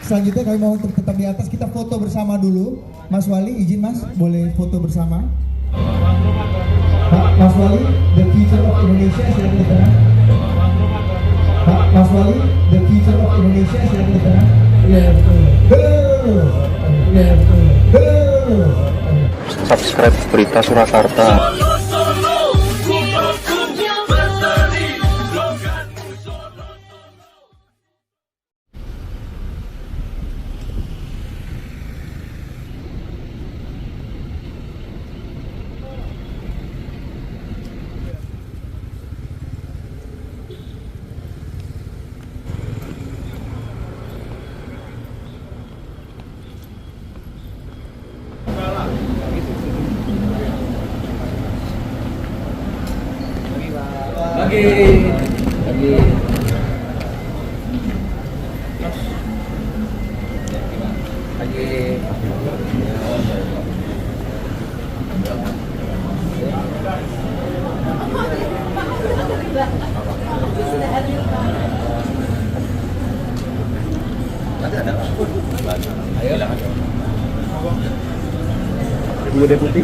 Selanjutnya kami mau tetap di atas, kita foto bersama dulu. Mas Wali, izin Mas, boleh foto bersama. Mas Wali, the future of Indonesia, silakan di tengah. Mas Wali, the future of Indonesia, silakan di tengah. Subscribe Berita Surakarta. Lagi. Ayo lah. Ibu Deputi.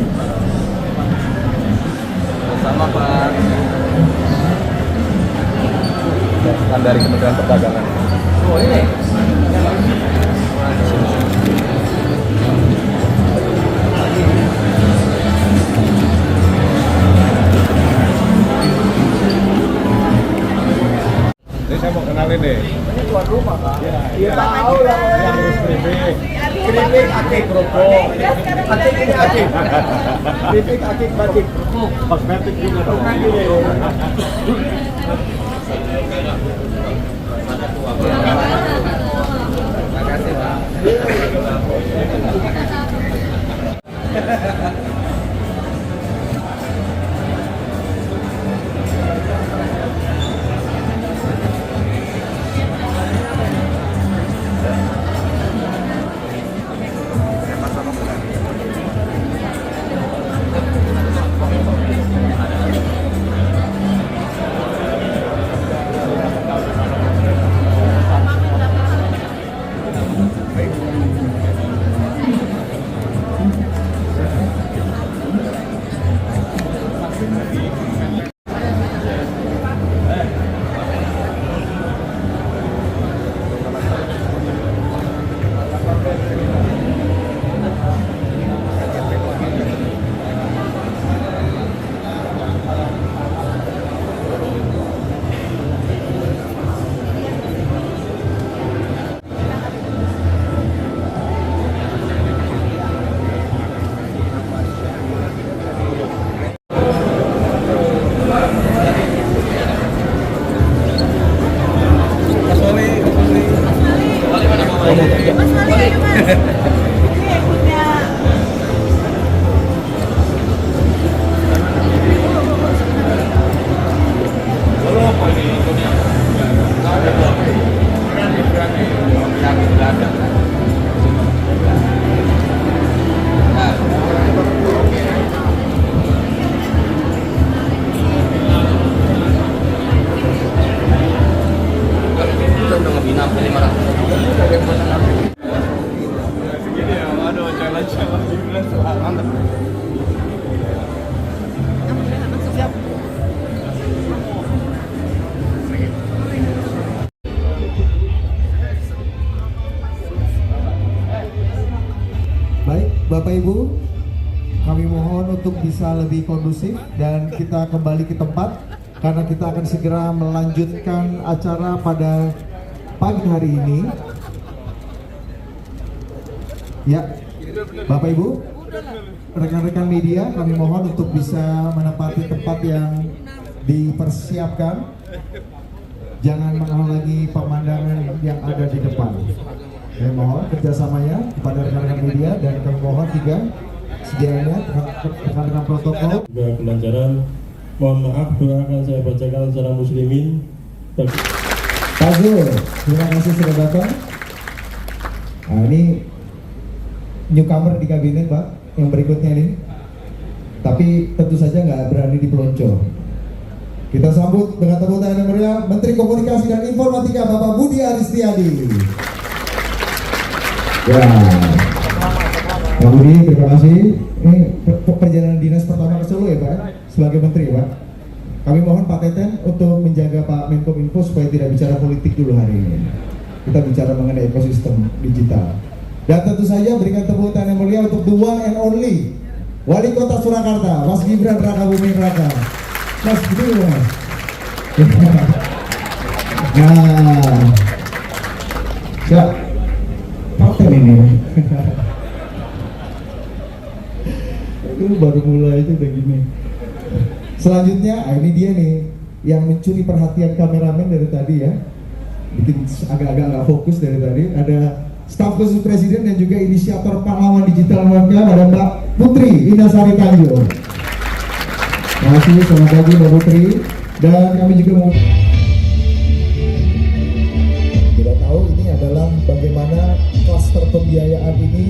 Sama Pak. Kan dari Kementerian Perdagangan. Oh ini. Jadi saya mau kenalin deh. Ini tuan rumah Pak. Iya. Tahu lah. Yang harus keripik. Keripik, akik, kerupuk. Akik ini akik. Keripik, akik, batik. Kosmetik juga dong. Makasih Pak. Baik, Bapak Ibu, kami mohon untuk bisa lebih kondusif dan kita kembali ke tempat karena kita akan segera melanjutkan acara pada pagi hari ini. Ya, Bapak Ibu, rekan-rekan media, kami mohon untuk bisa menempati tempat yang dipersiapkan. Jangan menghalangi pemandangan yang ada di depan. Saya mohon kerjasamanya kepada rekan-rekan media dan kami mohon juga sedianya rekan-rekan protokol. Juga pelajaran, mohon maaf doa akan saya bacakan secara muslimin. Pak Zul, terima kasih sudah datang. Nah ini newcomer di kabinet Pak, yang berikutnya nih. Tapi tentu saja nggak berani dipelonco. Kita sambut dengan tepuk tangan yang meriah Menteri Komunikasi dan Informatika Bapak Budi Aristiadi. Ya, Pak Budi, terima kasih. Ini perjalanan dinas pertama ke Solo ya Pak, sebagai Menteri ya Pak. Kami mohon Pak Teten untuk menjaga Pak Menkominfo supaya tidak bicara politik dulu hari ini. Kita bicara mengenai ekosistem digital. Dan tentu saja berikan tepuk tangan yang mulia untuk the one and only Wali Kota Surakarta, Mas Gibran Rakabuming Raka. Mas Gibran. Nah, siap. Paten ini. Itu baru mulai itu udah gini. Selanjutnya, ini dia nih yang mencuri perhatian kameramen dari tadi ya. Bikin agak-agak nggak fokus dari tadi. Ada staf khusus presiden dan juga inisiator pahlawan digital UMKM, ada Mbak Putri Inasari Tanjung. Terima kasih, selamat pagi Mbak Putri. Dan kami juga mau kita tahu ini adalah bagaimana klaster pembiayaan ini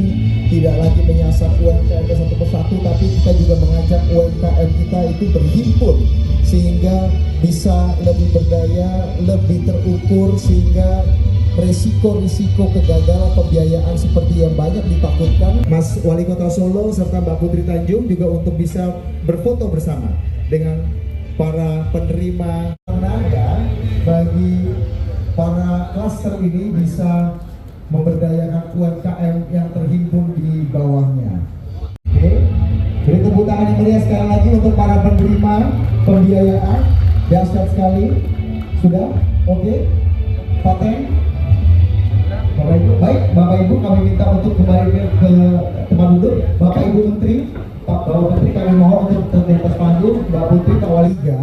tidak lagi menyasar UMKM satu persatu, tapi kita juga mengajak UMKM kita itu berhimpun sehingga bisa lebih berdaya, lebih terukur, sehingga risiko-risiko kegagalan pembiayaan seperti yang banyak ditakutkan. Mas Wali Kota Solo serta Mbak Putri Tanjung juga untuk bisa berfoto bersama dengan para penerima tenaga bagi para klaster ini bisa memberdayakan UMKM yang terhimpun di bawahnya. Oke, beri tepuk tangan yang meriah sekali lagi untuk para penerima pembiayaan. Dahsyat sekali. Sudah? Oke. Paten. Bapak Ibu, baik Bapak Ibu kami minta untuk kembali ke tempat duduk. Bapak Ibu Menteri, Bapak Menteri kami mohon untuk di atas panggung. Mbak Putri Pak Waliga,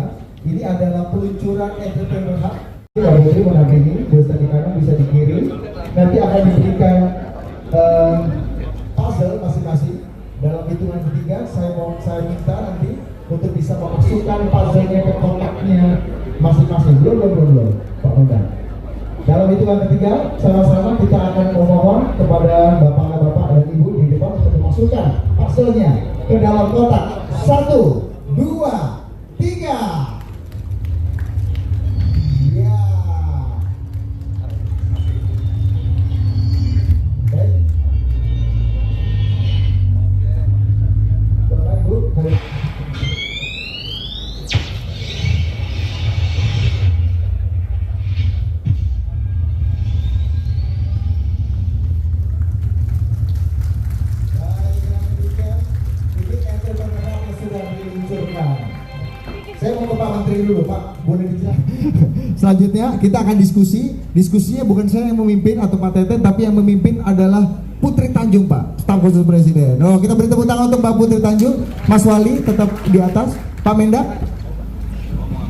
ini adalah peluncuran Entrepreneur Hub. Mbak Putri mendampingi, bisa di kanan bisa di kiri. Nanti akan diberikan puzzle masing-masing. Dalam hitungan ketiga, saya minta nanti untuk bisa memasukkan puzzle-nya ke kotaknya masing-masing. Belum, Pak Mendan. Dalam hitungan ketiga, sama-sama kita akan memohon kepada bapak-bapak dan ibu di depan untuk memasukkan puzzle-nya ke dalam kotak. 1, 2, 3. Ya. Baik. Bapak Ibu, saya mau ke Pak Menteri dulu, Pak. Boleh dijelaskan? Selanjutnya kita akan diskusi. Diskusinya bukan saya yang memimpin atau Pak Teten, tapi yang memimpin adalah Putri Tanjung, Pak, staf khusus presiden. Oh, kita beri tepuk tangan untuk Mbak Putri Tanjung. Mas Wali tetap di atas. Pak Mendak.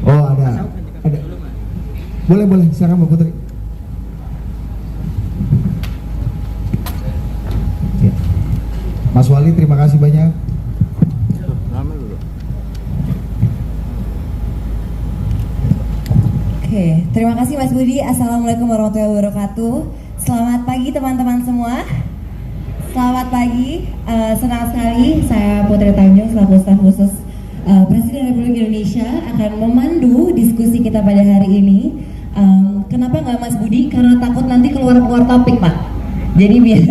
Oh, ada. Boleh, silakan Mbak Putri. Ya. Mas Wali, terima kasih banyak. Oke, terima kasih Mas Budi. Assalamualaikum warahmatullahi wabarakatuh. Selamat pagi teman-teman semua. Selamat pagi. Senang sekali saya Putri Tanjung selaku staf khusus Presiden Republik Indonesia akan memandu diskusi kita pada hari ini. Kenapa nggak Mas Budi? Karena takut nanti keluar topik, Pak. Jadi biar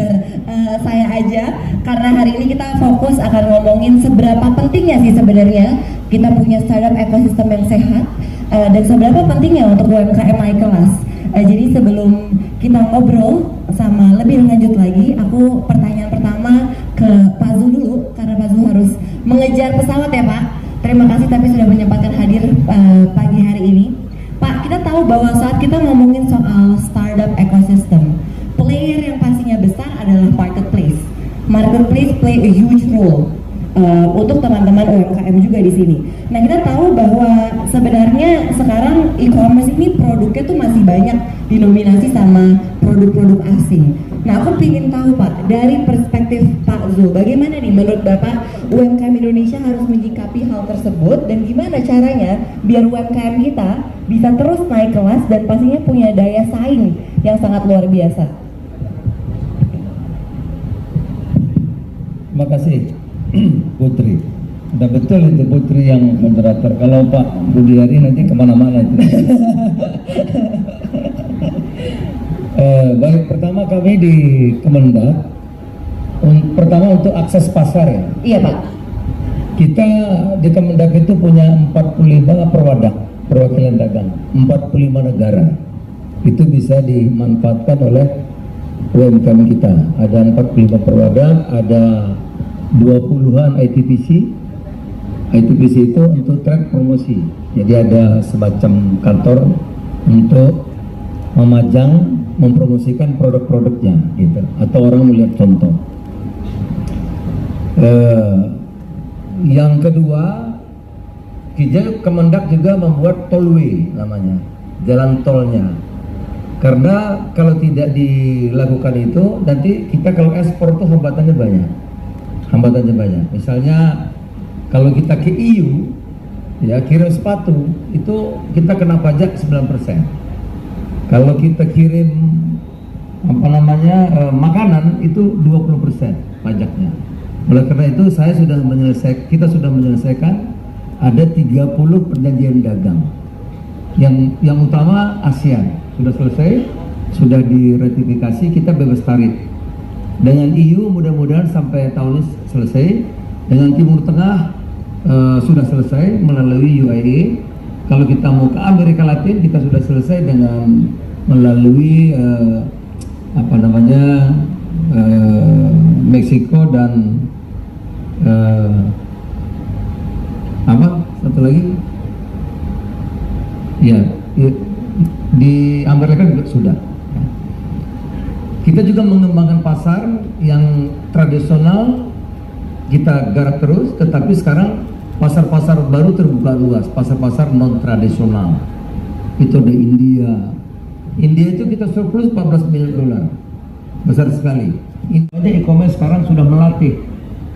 saya aja, karena hari ini kita fokus akan ngomongin seberapa pentingnya sih sebenarnya kita punya startup ekosistem yang sehat. Dan seberapa pentingnya untuk UMKM naik kelas. Jadi sebelum kita ngobrol sama lebih lanjut lagi, aku pertanyaan pertama ke Pak Zul dulu, karena Pak Zul harus mengejar pesawat ya Pak. Terima kasih tapi sudah menyempatkan hadir pagi hari ini. Pak, kita tahu bahwa saat kita ngomongin soal startup ekosistem, player yang pastinya besar adalah marketplace. Marketplace play a huge role untuk teman-teman UMKM juga di sini. Nah, kita tahu bahwa sebenarnya sekarang e-commerce ini produknya tuh masih banyak dinominasi sama produk-produk asing. Nah, aku ingin tahu Pak, dari perspektif Pak Zul, bagaimana nih menurut Bapak UMKM Indonesia harus menyikapi hal tersebut dan gimana caranya biar UMKM kita bisa terus naik kelas dan pastinya punya daya saing yang sangat luar biasa. Terima kasih Putri. Udah betul itu Putri yang moderator. Kalau Pak Budi Ari nanti kemana-mana itu. Baik, pertama kami di Kemendak, pertama untuk akses pasar ya. Iya Pak. Kita di Kemendak itu punya 45 perwakilan dagang, 45 negara. Itu bisa dimanfaatkan oleh UMKM kita. Ada 45 perwakilan, ada 20-an ITPC. ITPC itu untuk track promosi. Jadi ada semacam kantor untuk memajang, mempromosikan produk-produknya gitu, atau orang melihat contoh. Yang kedua, kita Kemendak juga membuat tollway namanya, jalan tolnya. Karena kalau tidak dilakukan itu, nanti kita kalau ekspor itu hambatannya banyak. Misalnya kalau kita ke EU, ya kirim sepatu itu kita kena pajak 9%. Kalau kita kirim makanan itu 20% pajaknya. Oleh karena itu kita sudah menyelesaikan ada 30 perjanjian dagang. Yang utama ASEAN sudah selesai, sudah diratifikasi, kita bebas tarif. Dengan EU mudah-mudahan sampai tahun ini selesai. Dengan Timur Tengah sudah selesai melalui UAE. Kalau kita mau ke Amerika Latin, kita sudah selesai dengan melalui Meksiko dan satu lagi ya di Amerika juga sudah. Kita juga mengembangkan pasar yang tradisional, kita garap terus, tetapi sekarang pasar-pasar baru terbuka luas, pasar-pasar non tradisional. Itu ada India itu kita surplus 14 miliar dolar, besar sekali. Ini e-commerce sekarang sudah melatih,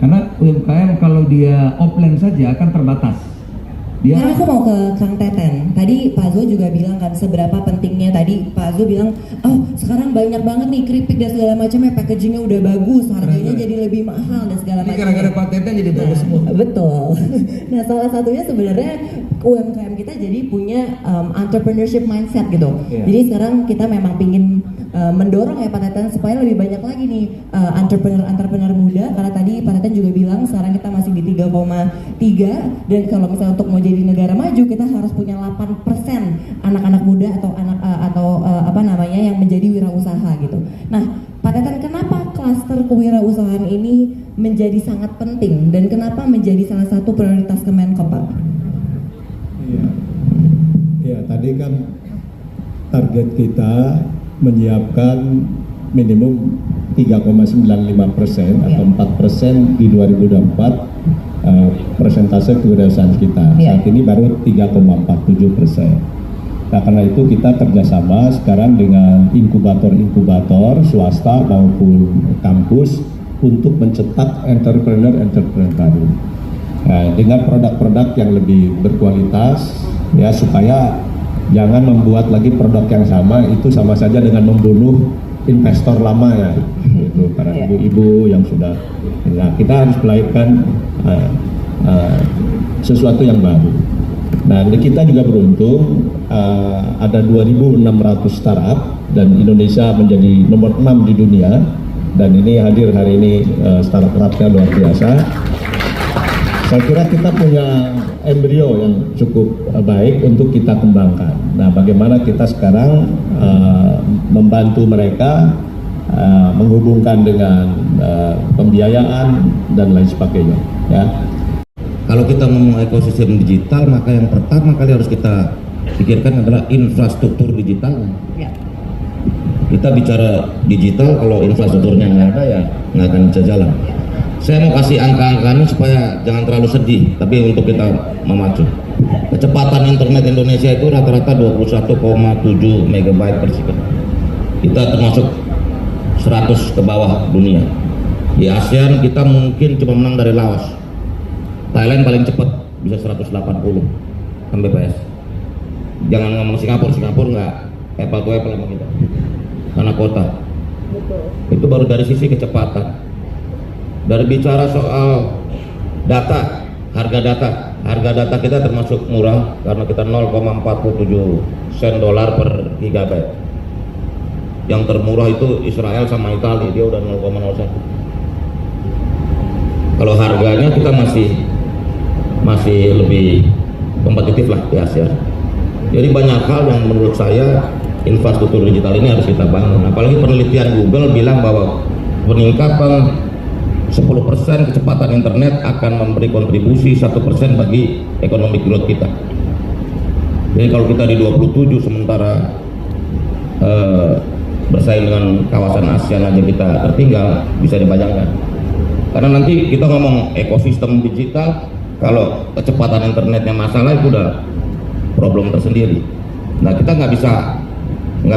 karena UMKM kalau dia offline saja akan terbatas. Karena aku mau ke Kang Teten. Tadi Pak Zo juga bilang kan seberapa pentingnya. Tadi Pak Zo bilang, oh sekarang banyak banget nih keripik dan segala macamnya, packagingnya udah bagus, harganya jadi lebih mahal dan segala macam. Gara-gara Pak Teten jadi bagus semua. Betul. Nah salah satunya sebenarnya UMKM kita jadi punya entrepreneurship mindset gitu. Yeah. Jadi sekarang kita memang pingin mendorong ya Pak Teten supaya lebih banyak lagi nih entrepreneur muda. Karena tadi Pak Teten juga bilang sekarang kita masih di 3,3, dan kalau misalnya untuk mau jadi negara maju kita harus punya 8% anak-anak muda atau yang menjadi wirausaha gitu. Nah, Pak Teten, kenapa klaster kewirausahaan ini menjadi sangat penting dan kenapa menjadi salah satu prioritas Kemenko, Pak? Ya, tadi kan target kita menyiapkan minimum 3,95% atau 4% di 2024 persentase kewirausahaan kita. Saat ini baru 3,47%. Nah, karena itu kita kerjasama sekarang dengan inkubator-inkubator swasta maupun kampus untuk mencetak entrepreneur baru. Nah, dengan produk-produk yang lebih berkualitas, ya, supaya jangan membuat lagi produk yang sama, itu sama saja dengan membunuh investor lama ya, itu para ibu-ibu yang sudah. Nah, kita harus melahirkan sesuatu yang baru. Nah, kita juga beruntung ada 2.600 startup dan Indonesia menjadi nomor 6 di dunia, dan ini hadir hari ini startup-nya luar biasa. Saya kira kita punya embrio yang cukup baik untuk kita kembangkan. Nah, bagaimana kita sekarang membantu mereka menghubungkan dengan pembiayaan dan lain sebagainya, ya. Kalau kita ngomong ekosistem digital, maka yang pertama kali harus kita pikirkan adalah infrastruktur digital. Ya. Kita bicara digital, kalau infrastrukturnya nggak ada ya nggak akan bisa jalan. Saya mau kasih angka-angkanya supaya jangan terlalu sedih, tapi untuk kita memacu. Kecepatan internet Indonesia itu rata-rata 21,7 MB per second. Kita termasuk 100 ke bawah dunia. Di ASEAN kita mungkin cuma menang dari Laos. Thailand paling cepat bisa 180 Mbps. Jangan ngomong Singapura nggak apple to apple sama kita, karena kota. Betul. Itu baru dari sisi kecepatan. Dari bicara soal data, harga data kita termasuk murah karena kita 0,47 sen dolar per gigabyte. yang termurah itu Israel sama Italia, dia udah 0,01. Kalau harganya kita masih lebih kompetitif lah di Asia. Jadi banyak hal yang menurut saya infrastruktur digital ini harus kita bangun. Apalagi penelitian Google bilang bahwa peningkatan 10% kecepatan internet akan memberi kontribusi 1% bagi ekonomi growth kita. Jadi kalau kita di 27 sementara bersaing dengan kawasan ASEAN aja kita tertinggal, bisa dibayangkan. Karena nanti kita ngomong ekosistem digital, kalau kecepatan internetnya masalah itu udah problem tersendiri. Nah, kita nggak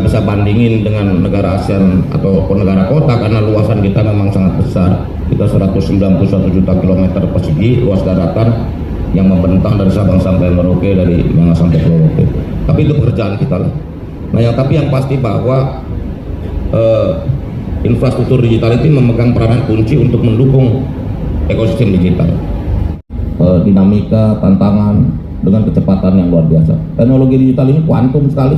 bisa bandingin dengan negara ASEAN atau negara kota karena luasan kita memang sangat besar. Kita 191 juta kilometer persegi luas daratan yang membentang dari Sabang sampai Merauke, dari Minang sampai Pulau Rote. Tapi itu pekerjaan kita lah. Nah, tapi yang pasti bahwa infrastruktur digital itu memegang peranan kunci untuk mendukung ekosistem digital. Dinamika, tantangan dengan kecepatan yang luar biasa. Teknologi digital ini kuantum sekali.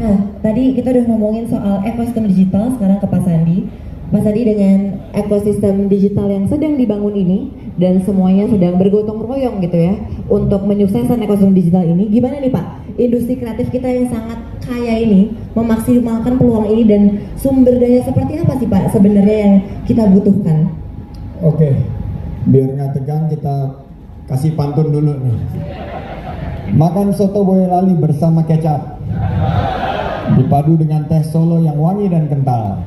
Nah, tadi kita udah ngomongin soal ekosistem digital, sekarang ke Pak Sandi. Pak Sandi, dengan ekosistem digital yang sedang dibangun ini dan semuanya sedang bergotong royong gitu ya untuk menyukseskan ekosistem digital ini, gimana nih Pak? Industri kreatif kita yang sangat kaya ini memaksimalkan peluang ini dan sumber daya seperti apa sih Pak sebenarnya yang kita butuhkan? Oke, biar nggak tegang kita kasih pantun dulu nih. Makan soto Boyolali bersama kecap dipadu dengan teh Solo yang wangi dan kental.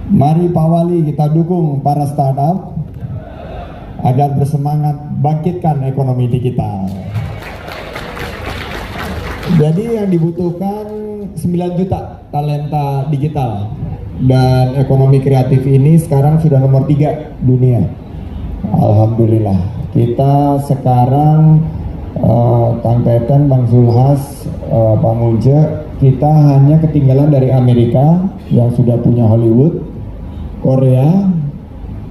Mari Pak Wali kita dukung para startup agar bersemangat bangkitkan ekonomi digital. Jadi yang dibutuhkan 9 juta talenta digital, dan ekonomi kreatif ini sekarang sudah nomor 3 dunia. Alhamdulillah. Kita sekarang Kang Teten, Bang Zulhas, Pak Munce, kita hanya ketinggalan dari Amerika yang sudah punya Hollywood, Korea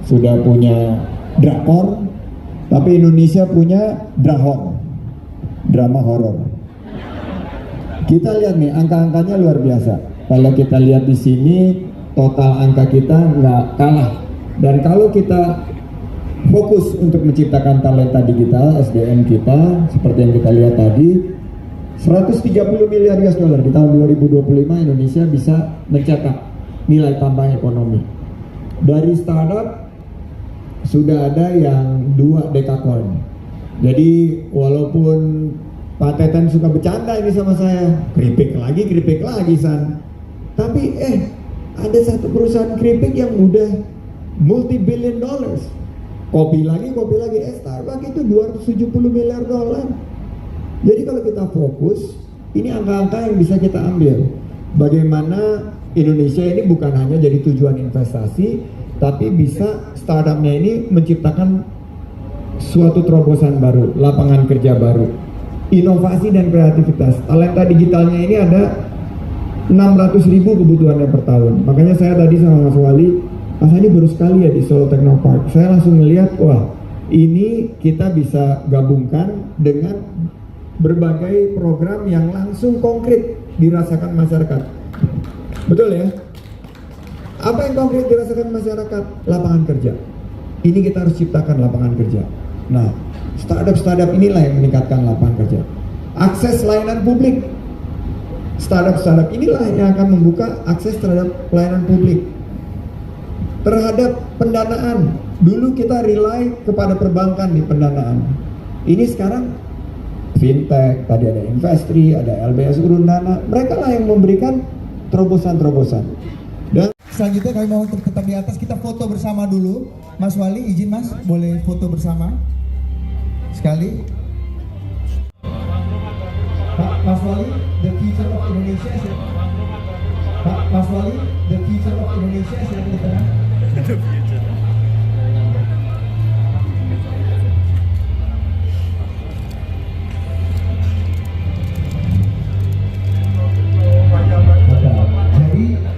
sudah punya drakor, tapi Indonesia punya drahor, drama horor. Kita lihat nih angka-angkanya luar biasa. Kalau kita lihat di sini total angka kita nggak kalah. Dan kalau kita fokus untuk menciptakan talenta digital, SDM kita seperti yang kita lihat tadi, 130 miliar US dollar di tahun 2025 Indonesia bisa mencetak nilai tambah ekonomi. Dari startup sudah ada yang 2 dekakorn. Jadi walaupun Pak Teten suka bercanda ini sama saya, keripik lagi San. Tapi ada satu perusahaan keripik yang udah multi-billion dollars. Kopi lagi, Starbucks itu 270 miliar dolar. Jadi kalau kita fokus, ini angka-angka yang bisa kita ambil. Bagaimana Indonesia ini bukan hanya jadi tujuan investasi, tapi bisa startupnya ini menciptakan suatu terobosan baru, lapangan kerja baru, inovasi dan kreativitas. Talenta digitalnya ini ada 600.000 kebutuhannya per tahun. Makanya saya tadi sama Mas Wali, Mas Andi baru sekali ya di Solo Technopark. Saya langsung melihat, wah ini kita bisa gabungkan dengan berbagai program yang langsung konkret dirasakan masyarakat. Betul ya? Apa yang konkret dirasakan masyarakat? Lapangan kerja. Ini kita harus ciptakan lapangan kerja. Nah, startup inilah yang meningkatkan lapangan kerja. Akses layanan publik. Startup inilah yang akan membuka akses terhadap pelayanan publik. Terhadap pendanaan, dulu kita rely kepada perbankan di pendanaan. Ini sekarang fintech, tadi ada Investri, ada LBS Urundana, mereka lah yang memberikan terobosan-terobosan. Dan selanjutnya kami mau tetap di atas, kita foto bersama dulu. Mas Wali, izin Mas, boleh foto bersama sekali. Pak Mas Wali, the future of Indonesia. Pak Mas Wali, the future of Indonesia. Silakan ditanya. Jadi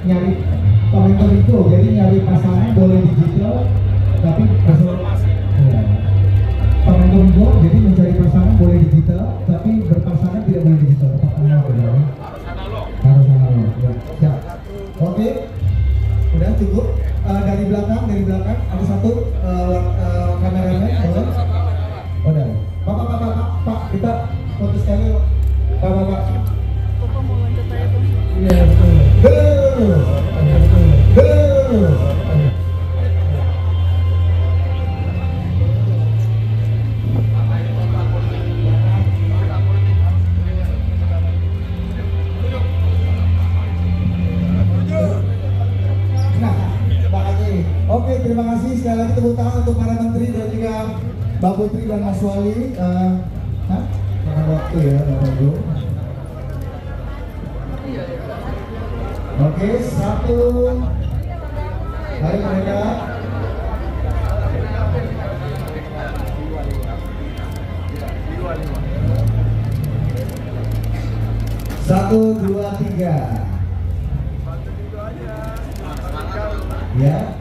nyari komentar, jadi nyari pasangan boleh digital, tapi komentar jadi mencari pasangan boleh digital, tapi berpasangan tidak boleh digital. Harus analog. Ya. Oke, udah tunggu. Dari belakang ada satu kameramen. Udah. Pak, kita foto sekali. Pak. Iya, betul. Oke, terima kasih sekali lagi tepuk tangan untuk para menteri dan juga Mbak Putri dan Mas Wali. Karena waktu ya, Bapak Ibu. Oke, satu. Mari mereka. Satu, dua, tiga. Ya.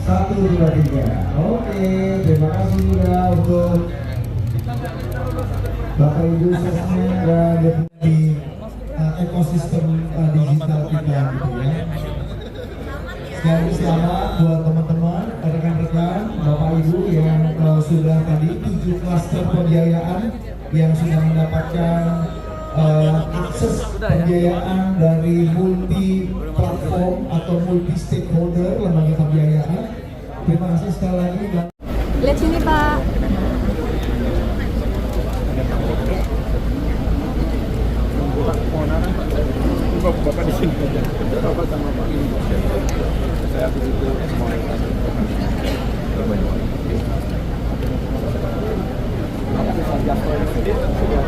1, 2, 3. Oke, terima kasih juga untuk Bapak Ibu semuanya dan di ekosistem digital kita gitu ya. Sekali lagi selamat buat teman-teman, rekan-rekan, Bapak Ibu yang sudah tadi 7 klaster pembiayaan yang sudah mendapatkan akses pembiayaan dari multi platform atau multi stakeholder lembaga pembiayaan. Terima kasih sekali lagi. Lihat sini Pak. Bapak di sini. Bapak sama Pak. Saya di situ semua.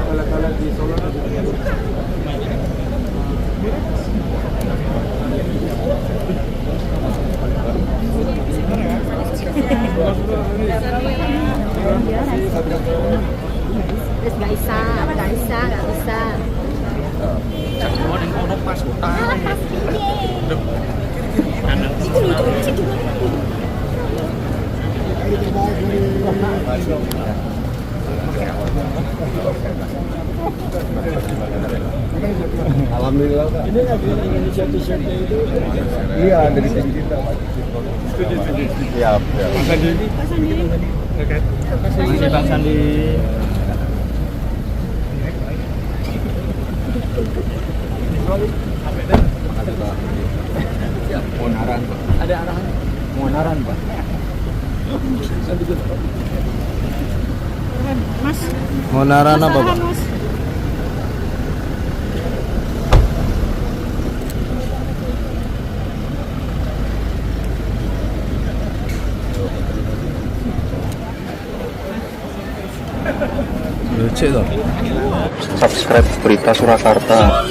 Kalau di Solo Terus nggak bisa. Alhamdulillah. Ini lagi inisiatif-inisiatif itu. Iya, dari sini kita. Siap. Pak Sandi. Masih Pak Sandi. Muanaran, Pak. Ada arahan. Muanaran, Pak. Mas. Muanaran apa, Pak? Mas. Lucu tuh. Subscribe Berita Surakarta.